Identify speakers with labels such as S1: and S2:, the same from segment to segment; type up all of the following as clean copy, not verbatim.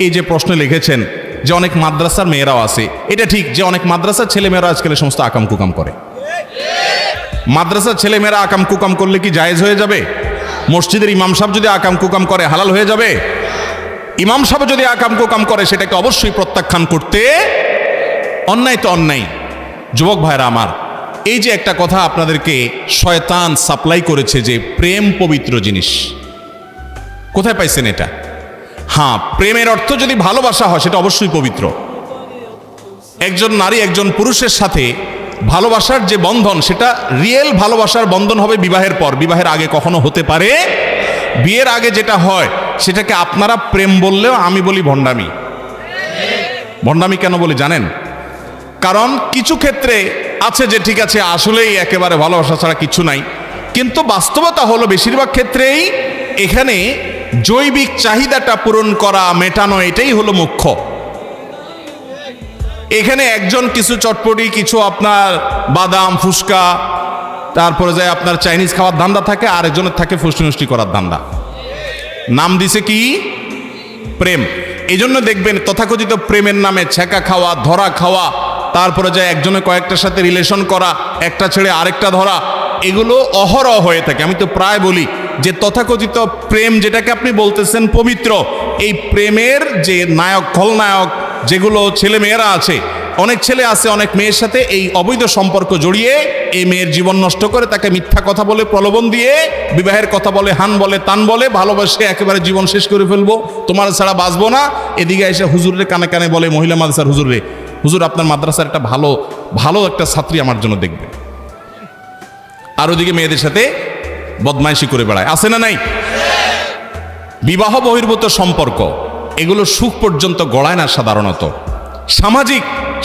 S1: এই যে প্রশ্ন লিখেছেন যে অনেক মাদ্রাসার মেয়েরাও আছে, এটা ঠিক যে অনেক মাদ্রাসার ছেলেমেয়েরা আজকাল এই সমস্ত আকাম কুকাম করে। মাদ্রাসার ছেলেমেয়েরা আকাম কুকাম করলে কি জায়েজ হয়ে যাবে? মসজিদের ইমাম সাহেব যদি আকাম কুকাম করে হালাল হয়ে যাবে? ইমাম সাহেব যদি আকাম কুকাম করে সেটাকে অবশ্যই প্রত্যাখ্যান করতে, অন্যায় তো অন্যায়। যুবক ভাইরা আমার, এই যে একটা কথা আপনাদেরকে শয়তান সাপ্লাই করেছে যে প্রেম পবিত্র জিনিস, কোথায় পাইছেন এটা? হ্যাঁ, প্রেমের অর্থ যদি ভালোবাসা হয় সেটা অবশ্যই পবিত্র। একজন নারী একজন পুরুষের সাথে ভালোবাসার যে বন্ধন, সেটা রিয়েল ভালোবাসার বন্ধন হবে বিবাহের পর, বিবাহের আগে কখনো হতে পারে। বিয়ের আগে যেটা হয় সেটাকে আপনারা প্রেম বললেও আমি বলি ভণ্ডামি। ভণ্ডামি কেন বলি জানেন? কারণ কিছু ক্ষেত্রে আছে যে ঠিক আছে আসলেই একেবারে ভালোবাসা ছাড়া কিছু নাই, কিন্তু বাস্তবতা হলো বেশিরভাগ ক্ষেত্রেই এখানে জৈবিক চাহিদাটা পূরণ করা, মেটানো, এটাই হলো মুখ্য। এখানে একজন কিছু চটপটি, কিছু আপনার বাদাম ফুসকা, তারপরে যায় আপনার চাইনিজ খাওয়ার ধান্দা থাকে, আর একজনের থাকে ফুষ্টি করার ধান্দা। নাম দিছে কি? প্রেম। এই জন্য দেখবেন তথাকথিত প্রেমের নামে ছেঁকা খাওয়া, ধরা খাওয়া, তারপরে যায় একজনের কয়েকটার সাথে রিলেশন করা, একটা ছেড়ে আরেকটা ধরা, এগুলো অহরহ হয়ে থাকে। আমি তো প্রায় বলি যে তথাকথিত প্রেম যেটাকে আপনি বলতেছেন পবিত্র, এই প্রেমের যে নায়ক খলনায়ক যেগুলো ছেলে মেয়েরা আছে, অনেক ছেলে আছে অনেক মেয়ের সাথে এই অবৈধ সম্পর্ক জড়িয়ে এই মেয়ের জীবন নষ্ট করে, তাকে মিথ্যা কথা বলে প্রলোভন দিয়ে বিবাহের কথা বলে, হান বলে, তান বলে, ভালোবাসে একেবারে জীবন শেষ করে ফেলবো, তোমার ছাড়া বাঁচবো না। এদিকে এসে হুজুরের কানে কানে বলে, মহিলা মাদ্রাসার হুজুরে, হুজুর আপনার মাদ্রাসার একটা ভালো একটা ছাত্রী আমার জন্য দেখবে। আর ওদিকে মেয়েদের সাথে বদমাইশি করে বেড়ায়, আছে না নাই? বিবাহ বহির্ভূত সম্পর্ক এগুলো সুখ পর্যন্ত গড়ায় না সাধারণত।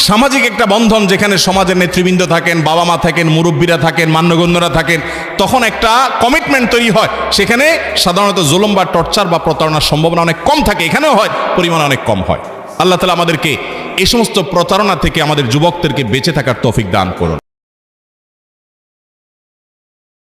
S1: সামাজিক একটা বন্ধন, যেখানে সমাজের নেতৃবৃন্দ থাকেন, বাবা মা থাকেন, মুরব্বীরা থাকেন, মান্যগণ্যরা থাকেন, তখন একটা কমিটমেন্ট তৈরি হয়। সেখানে সাধারণত জুলুম বা টর্চার বা প্রতারণার সম্ভাবনা অনেক কম থাকে, এখানেও হয়, পরিমাণ অনেক কম হয়। আল্লাহ তাআলা আমাদেরকে এই সমস্ত প্রতারণা থেকে আমাদের যুবকদেরকে বেঁচে থাকার তৌফিক দান করুন।